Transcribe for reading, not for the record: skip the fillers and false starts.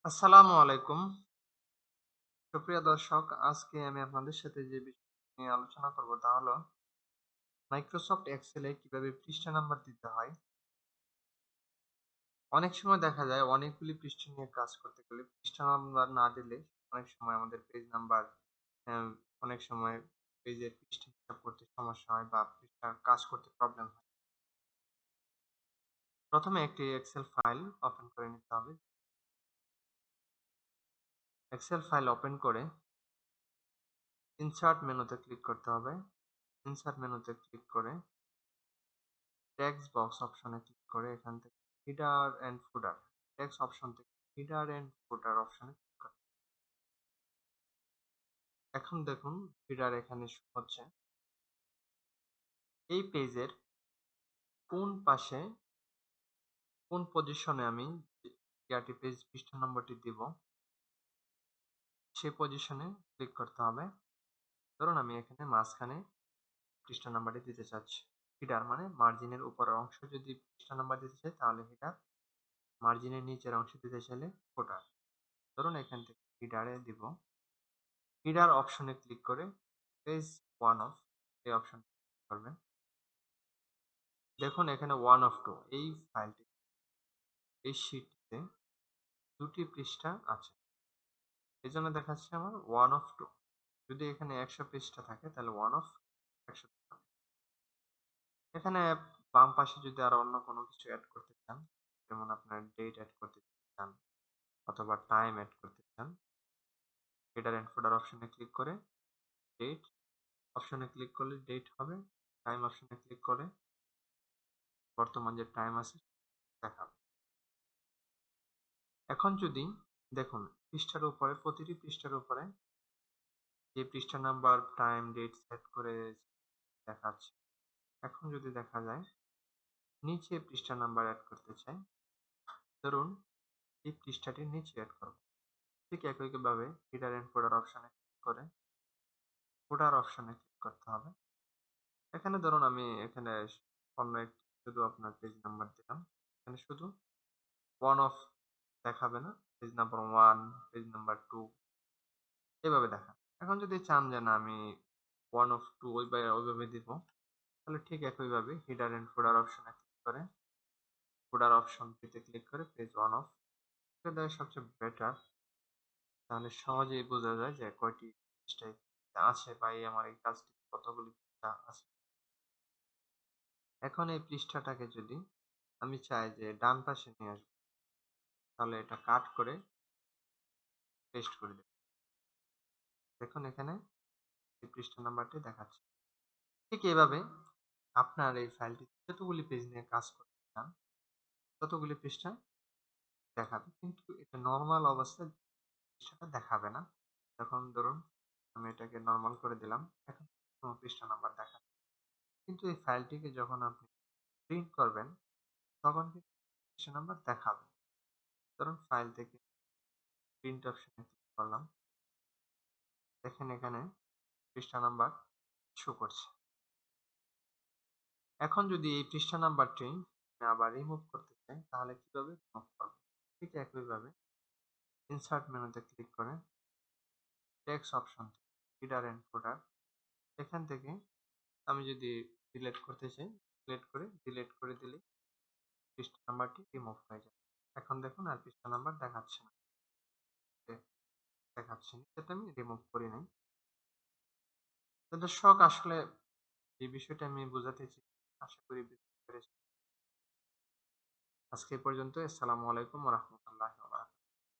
আসসালামু আলাইকুম। সুপ্রিয় দর্শক, আজকে আমি আপনাদের সাথে যে বিষয় নিয়ে আলোচনা করব তা হলো মাইক্রোসফট এক্সেলে কিভাবে পৃষ্ঠা নাম্বার দিতে হয়। অনেক সময় দেখা যায় অনেকগুলি পৃষ্ঠা নিয়ে কাজ করতে গেলে পৃষ্ঠা নাম্বার না দিলে অনেক সময় আমাদের পেজ নাম্বার অনেক সময় পেজের পৃষ্ঠা হিসাব করতে সমস্যা হয় বা পৃষ্ঠা কাজ করতে প্রবলেম হয়। প্রথমে একটি এক্সেল ফাইল ওপেন করে নিতে হবে। এক্সেল ফাইল ওপেন করে ইনসার্ট মেনুতে ক্লিক করতে হবে। ইনসার্ট মেনুতে ক্লিক করে টেক্সট বক্স অপশনে ক্লিক করে এখান থেকে header and footer text option থেকে হেডার এন্ড ফুটার অপশনে ক্লিক করতে হবে। এখন দেখুন হেডার এখানে শো হচ্ছে। এই পেজের কোন পাশে কোন পজিশনে আমি ইয়াটি পেজ পৃষ্ঠা নম্বরটি দিব সেই পজিশনে ক্লিক করতে হবে। ধরুন আমি এখানে মাঝখানে পৃষ্ঠা নাম্বারটি দিতে চাচ্ছি। হেডার মানে মার্জিনের উপরের অংশ যদি পৃষ্ঠা নাম্বার দিতে চাই তাহলে হেডার, মার্জিনের নিচের অংশ দিতে চাইলে ফুটার। ধরুন এখান থেকে হেডারে দিব। হেডার অপশনে ক্লিক করে পেজ ওয়ান অফ এই অপশন করবেন। দেখুন এখানে ওয়ান অফ টু এই ফাইলটি এই শীটটিতে দুটি পৃষ্ঠা আছে, এই জন্য দেখাচ্ছে আমার ওয়ান অফ টু। যদি এখানে 100 পৃষ্ঠা থাকে তাহলে ওয়ান অফ 100 হবে। এখানে বাম পাশে যদি আরো অন্য কোনো কিছু অ্যাড করতে চান, যেমন আপনার ডেট অ্যাড করতে চান অথবা টাইম অ্যাড করতে চান, হেডার এন্ড ফুটার অপশনে ক্লিক করে ডেট অপশনে ক্লিক করলে ডেট হবে, টাইম অপশনে ক্লিক করে বর্তমান যে টাইম আছে দেখাবে। এখন যদি দেখুন পৃষ্ঠার উপরে প্রতিটি পৃষ্ঠার উপরে যে পৃষ্ঠা নাম্বার টাইম ডেট সেট করে দেখাচ্ছে। এখন যদি দেখা যায় নিচে পৃষ্ঠা নাম্বার অ্যাড করতে চাই, ধরুন এই পৃষ্ঠাটির নিচে অ্যাড করব। ঠিক একইভাবে হেডার এন্ড ফুটার অপশনে ক্লিক করে ফুটার অপশনে ক্লিক করতে হবে। এখানে ধরুন আমি এখানে অন্য একটি শুধু আপনার পেজ নাম্বার দিলাম। এখানে শুধু ওয়ান অফ দেখাবে না, page number one, page number two এভাবে দেখাবে। এখন যদি চান যে না আমি ওয়ান অফ টু ওইভাবে দিব, তাহলে ঠিক একইভাবে হেডার এন্ড ফুটার অপশনে ক্লিক করে ফুটার অপশনটিতে ক্লিক করে পেজ ওয়ান অফ দেওয়া সবচেয়ে বেটার। তাহলে সহজেই বোঝা যায় যে কয়টি পৃষ্ঠা আছে বা এই আমার এই কাজটি কতগুলি পৃষ্ঠা আছে। এখন এই পৃষ্ঠাটাকে যদি আমি চাই যে ডান পাশে নিয়ে আসবো, তাহলে এটা কাট করে পেস্ট করে দেব। দেখুন এখানে এই পৃষ্ঠা নাম্বারটি দেখাচ্ছে। ঠিক এভাবে আপনার এই ফাইলটি যতগুলি পেজ নিয়ে কাজ করতে চান ততগুলি পৃষ্ঠা দেখাবে, কিন্তু এটা নরমাল অবস্থায় পৃষ্ঠাটা দেখাবে না। এখন ধরুন আমি এটাকে নরমাল করে দিলাম, এখন কোনো পৃষ্ঠা নাম্বার দেখাবে, কিন্তু এই ফাইলটিকে যখন আপনি প্রিন্ট করবেন তখন কিন্তু পৃষ্ঠা নাম্বার দেখাবে। ধরুন ফাইল থেকে প্রিন্ট অপশনে ক্লিক করলাম, দেখেন এখানে পৃষ্ঠা নাম্বার শো করছে। এখন যদি এই পৃষ্ঠা নাম্বারটি আবার রিমুভ করতে চাই তাহলে কিভাবে রিমুভ করব? ঠিক একইভাবে ইনসার্ট মেনুতে ক্লিক করে টেক্সট অপশন হেডার এন্ড ফুটার এখান থেকে আমি যদি ডিলিট করতে চাই ডিলিট করে দিলে পৃষ্ঠা নাম্বারটি রিমুভ হয়ে যাবে। এখন দেখুন আর পৃষ্ঠা নাম্বার দেখাচ্ছে না, দেখাচ্ছে না, এটা আমি রিমুভ করি নাই। তো দর্শক আসলে এই বিষয়টা আমি বোঝাতে চাই, আশা করি বুঝতে পেরেছি। আজকে এই পর্যন্ত। আসসালামু আলাইকুম ওয়া রাহমাতুল্লাহি ওয়া বারাকাতুহু।